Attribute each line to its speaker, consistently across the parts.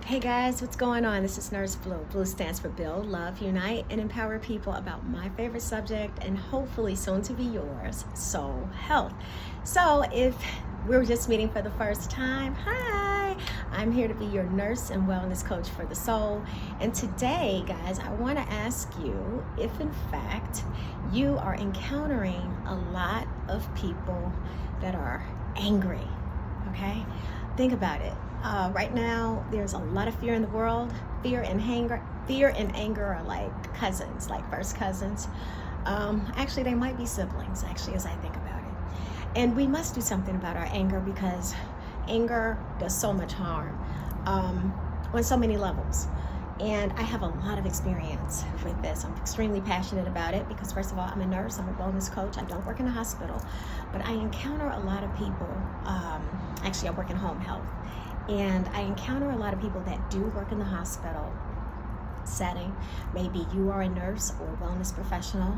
Speaker 1: Hey guys, what's going on? This is Nurse Blue. Blue stands for Build, Love, Unite, and Empower people about my favorite subject and hopefully soon to be yours, soul health. So if we're just meeting for the first time, hi, I'm here to be your nurse and wellness coach for the soul. And today, guys, I want to ask you if in fact you are encountering a lot of people that are angry, okay? Think about it. Right now, there's a lot of fear in the world. Fear and anger are like cousins, like first cousins. Actually, they might be siblings, actually, as I think about it. And we must do something about our anger because anger does so much harm on so many levels. And I have a lot of experience with this. I'm extremely passionate about it because, first of all, I'm a nurse, I'm a wellness coach. I don't work in a hospital, but I encounter a lot of people. Actually, I work in home health. And I encounter a lot of people that do work in the hospital setting. Maybe you are a nurse or a wellness professional,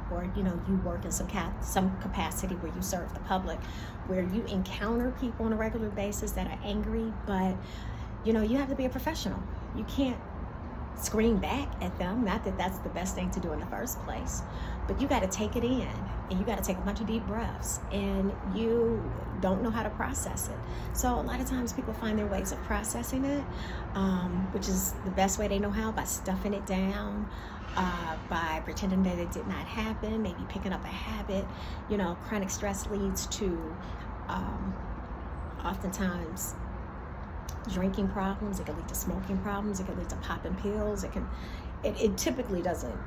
Speaker 1: or you work in some capacity where you serve the public, where you encounter people on a regular basis that are angry, but you have to be a professional. You can't scream back at them. Not that that's the best thing to do in the first place, but you got to take it in and you got to take a bunch of deep breaths, and you don't know how to process it. So a lot of times people find their ways of processing it, which is the best way they know how, by stuffing it down, by pretending that it did not happen, maybe picking up a habit. Chronic stress leads to oftentimes drinking problems. It can lead to smoking problems. It can lead to popping pills. It typically doesn't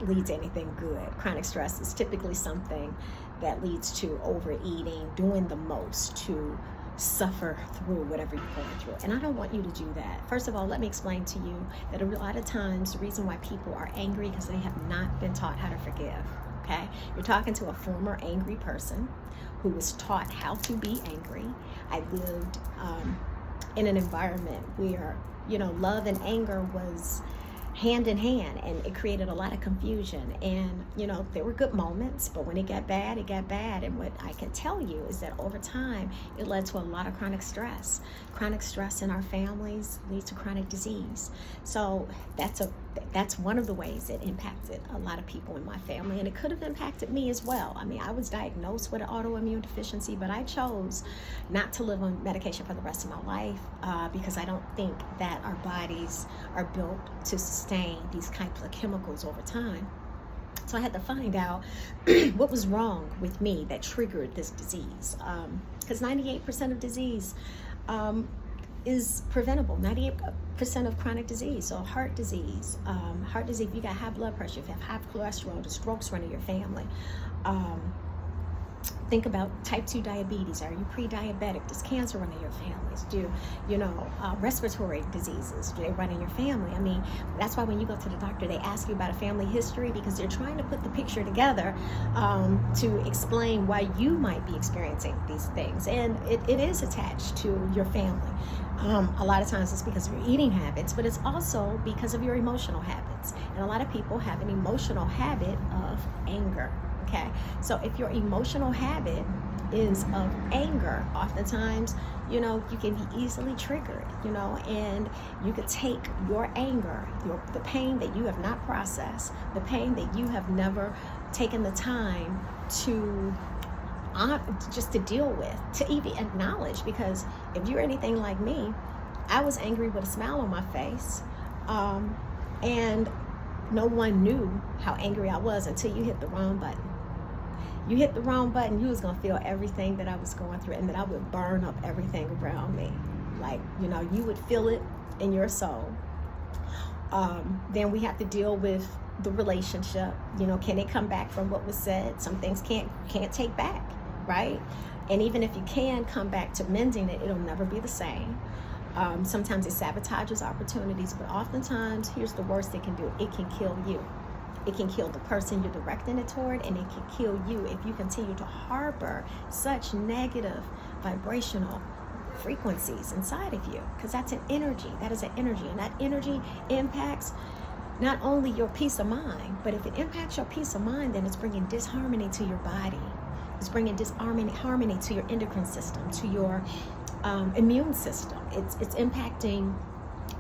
Speaker 1: lead to anything good. Chronic stress is typically something that leads to overeating, doing the most to suffer through whatever you're going through. And I don't want you to do that. First of all, let me explain to you that a lot of times the reason why people are angry because they have not been taught how to forgive. Okay? You're talking to a former angry person who was taught how to be angry. I lived in an environment where, love and anger was hand in hand, and it created a lot of confusion. And, there were good moments, but when it got bad, it got bad. And what I can tell you is that over time, it led to a lot of chronic stress. Chronic stress in our families leads to chronic disease. So that's one of the ways it impacted a lot of people in my family, and it could have impacted me as well. I mean, I was diagnosed with an autoimmune deficiency, but I chose not to live on medication for the rest of my life because I don't think that our bodies are built to sustain these types of chemicals over time. So I had to find out what was wrong with me that triggered this disease, because 98% of disease is preventable. 98% of chronic disease. So heart disease, if you got high blood pressure, if you have high cholesterol, the strokes run in your family. Think about type 2 diabetes. Are you pre-diabetic? Does cancer run in your families? Do respiratory diseases, do they run in your family? I mean, that's why when you go to the doctor, they ask you about a family history, because they're trying to put the picture together to explain why you might be experiencing these things. And it is attached to your family. A lot of times it's because of your eating habits, but it's also because of your emotional habits. And a lot of people have an emotional habit of anger. Okay, so if your emotional habit is of anger, oftentimes, you can be easily triggered, and you could take your anger, the pain that you have not processed, the pain that you have never taken the time to just to deal with, to even acknowledge. Because if you're anything like me, I was angry with a smile on my face, and no one knew how angry I was until you hit the wrong button. You hit the wrong button, you was gonna feel everything that I was going through, and that I would burn up everything around me. Like, you would feel it in your soul. Then we have to deal with the relationship. Can it come back from what was said? Some things can't take back, right? And even if you can come back to mending it, it'll never be the same. Sometimes it sabotages opportunities, but oftentimes, here's the worst it can do. It can kill you. It can kill the person you're directing it toward, and it can kill you if you continue to harbor such negative vibrational frequencies inside of you, because that's an energy. That is an energy, and that energy impacts not only your peace of mind, but if it impacts your peace of mind, then it's bringing disharmony to your body. It's bringing disharmony to your endocrine system, to your immune system. It's impacting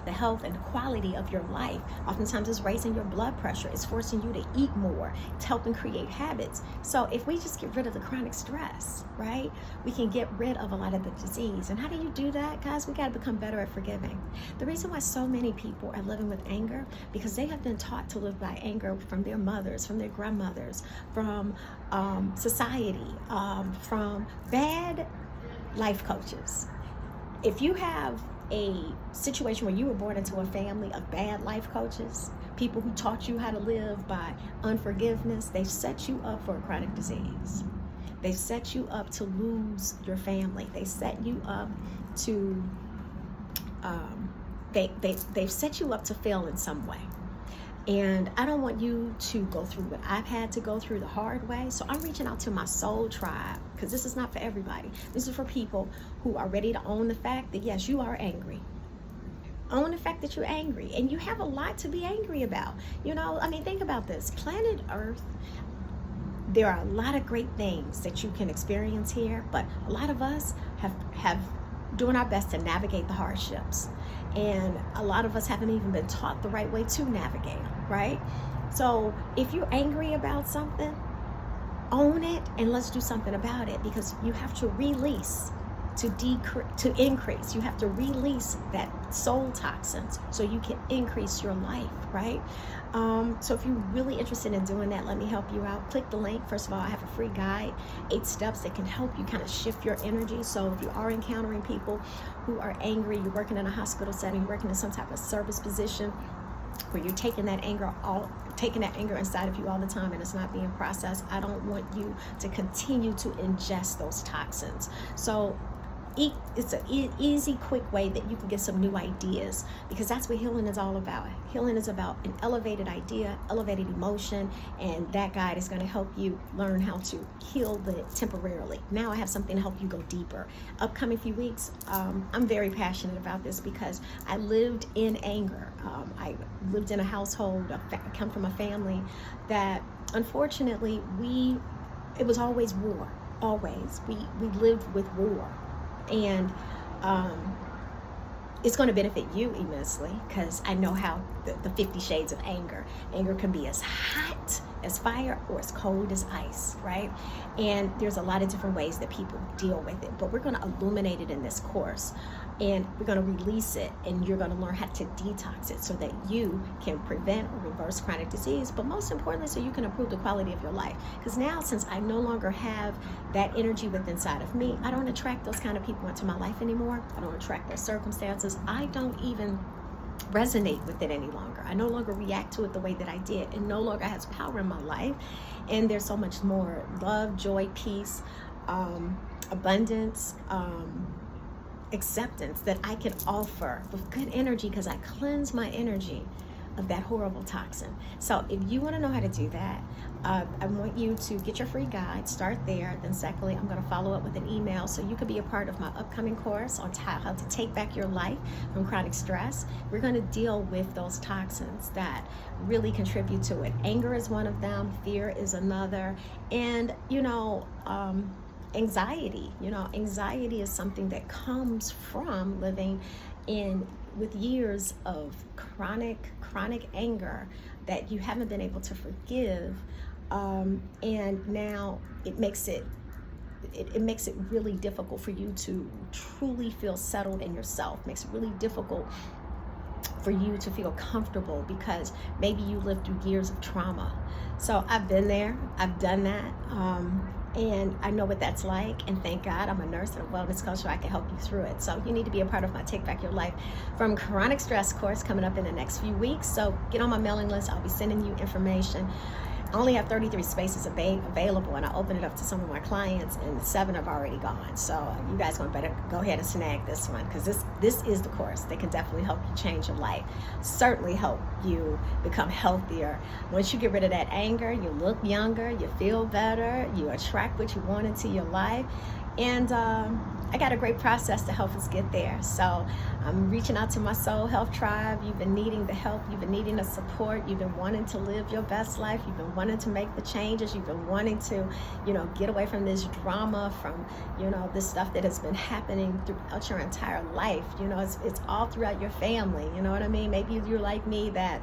Speaker 1: the health and the quality of your life. Oftentimes it's raising your blood pressure. It's forcing you to eat more. It's helping create habits. So if we just get rid of the chronic stress, right, we can get rid of a lot of the disease. And how do you do that, guys? We got to become better at forgiving. The reason why so many people are living with anger, because they have been taught to live by anger from their mothers, from their grandmothers, from society, from bad life coaches. If you have a situation where you were born into a family of bad life coaches, people who taught you how to live by unforgiveness, they set you up for a chronic disease. They set you up to lose your family. They set you up to, they've set you up to fail in some way. And I don't want you to go through what I've had to go through the hard way. So I'm reaching out to my soul tribe, because this is not for everybody. This is for people who are ready to own the fact that, yes, you are angry. Own the fact that you're angry. And you have a lot to be angry about. You know, I mean, think about this. Planet Earth, there are a lot of great things that you can experience here, but a lot of us have doing our best to navigate the hardships. And a lot of us haven't even been taught the right way to navigate, right? So if you're angry about something, own it and let's do something about it, because you have to release to increase. You have to release that soul toxins so you can increase your life, right? So if you're really interested in doing that, let me help you out. Click the link. First of all, I have a free guide, 8 steps that can help you kind of shift your energy. So if you are encountering people who are angry, you're working in a hospital setting, you're working in some type of service position where you're taking that anger inside of you all the time and it's not being processed, I don't want you to continue to ingest those toxins. So it's an easy, quick way that you can get some new ideas, because that's what healing is all about. Healing is about an elevated idea, elevated emotion, and that guide is going to help you learn how to heal it temporarily. Now I have something to help you go deeper. Upcoming few weeks, I'm very passionate about this because I lived in anger. I lived in a household, I come from a family that unfortunately it was always war, always. We lived with war. And it's going to benefit you immensely, because I know how the 50 shades of anger can be as hot as fire or as cold as ice, right? And there's a lot of different ways that people deal with it, but we're going to illuminate it in this course, and we're going to release it, and you're going to learn how to detox it so that you can prevent or reverse chronic disease, but most importantly, so you can improve the quality of your life. Because now, since I no longer have that energy within inside of me, I don't attract those kind of people into my life anymore. I don't attract those circumstances. I don't even resonate with it any longer. I no longer react to it the way that I did. It no longer has power in my life. And there's so much more love, joy, peace, abundance, acceptance that I can offer with good energy, because I cleanse my energy of that horrible toxin. So if you want to know how to do that, I want you to get your free guide, start there. Then secondly, I'm going to follow up with an email so you can be a part of my upcoming course on how to take back your life from chronic stress. We're going to deal with those toxins that really contribute to it. Anger is one of them, fear is another, and anxiety. Anxiety is something that comes from living with years of chronic anger that you haven't been able to forgive, and now it makes it really difficult for you to truly feel settled in yourself. Makes it really difficult for you to feel comfortable, because maybe you lived through years of trauma. So I've been there, I've done that, and I know what that's like, and thank God I'm a nurse and a wellness coach, so I can help you through it. So you need to be a part of my Take Back Your Life from Chronic Stress course coming up in the next few weeks. So get on my mailing list. I'll be sending you information. I only have 33 spaces available, and I open it up to some of my clients, and 7 have already gone. So you guys better go ahead and snag this one, because this is the course that can definitely help you change your life, certainly help you become healthier. Once you get rid of that anger, you look younger, you feel better, you attract what you want into your life, and I got a great process to help us get there. So I'm reaching out to my Soul Health Tribe. You've been needing the help. You've been needing the support. You've been wanting to live your best life. You've been wanting to make the changes. You've been wanting to, get away from this drama, from, this stuff that has been happening throughout your entire life. It's all throughout your family. You know what I mean? Maybe you're like me, that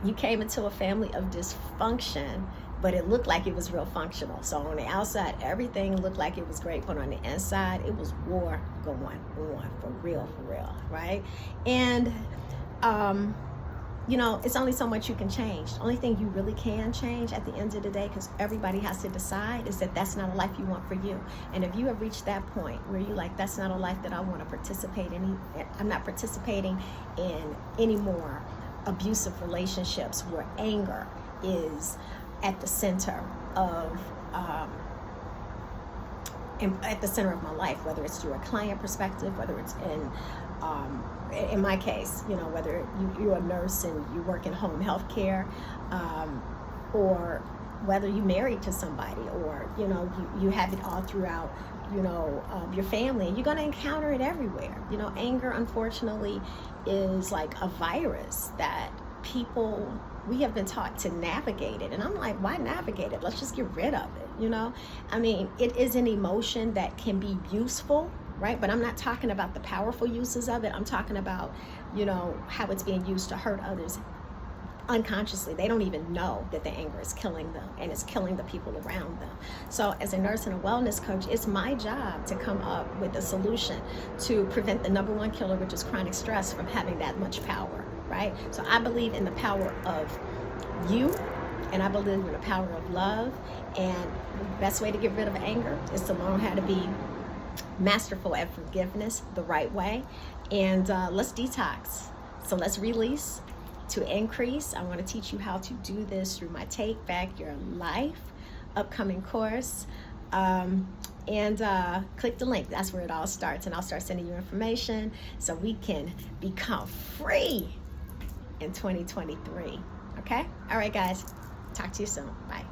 Speaker 1: you came into a family of dysfunction, but it looked like it was real functional. So on the outside, everything looked like it was great, but on the inside, it was war going on, for real, right? And, it's only so much you can change. The only thing you really can change at the end of the day, because everybody has to decide, is that that's not a life you want for you. And if you have reached that point where you're like, that's not a life that I want to participate in, I'm not participating in any more abusive relationships where anger is at the center of my life, whether it's through a client perspective, whether it's in my case, whether you're a nurse and you work in home health care, or whether you're married to somebody, or you have it all throughout your family, and you're going to encounter it everywhere. Anger, unfortunately, is like a virus that we have been taught to navigate it. And I'm like, why navigate it? Let's just get rid of it. It is an emotion that can be useful, right? But I'm not talking about the powerful uses of it. I'm talking about, how it's being used to hurt others unconsciously. They don't even know that the anger is killing them, and it's killing the people around them. So as a nurse and a wellness coach, it's my job to come up with a solution to prevent the number one killer, which is chronic stress, from having that much power, right? So I believe in the power of you, and I believe in the power of love. And the best way to get rid of anger is to learn how to be masterful at forgiveness the right way. And let's detox. So let's release to increase. I want to teach you how to do this through my Take Back Your Life upcoming course. And click the link. That's where it all starts. And I'll start sending you information so we can become free in 2023. Okay? All right, guys. Talk to you soon. Bye.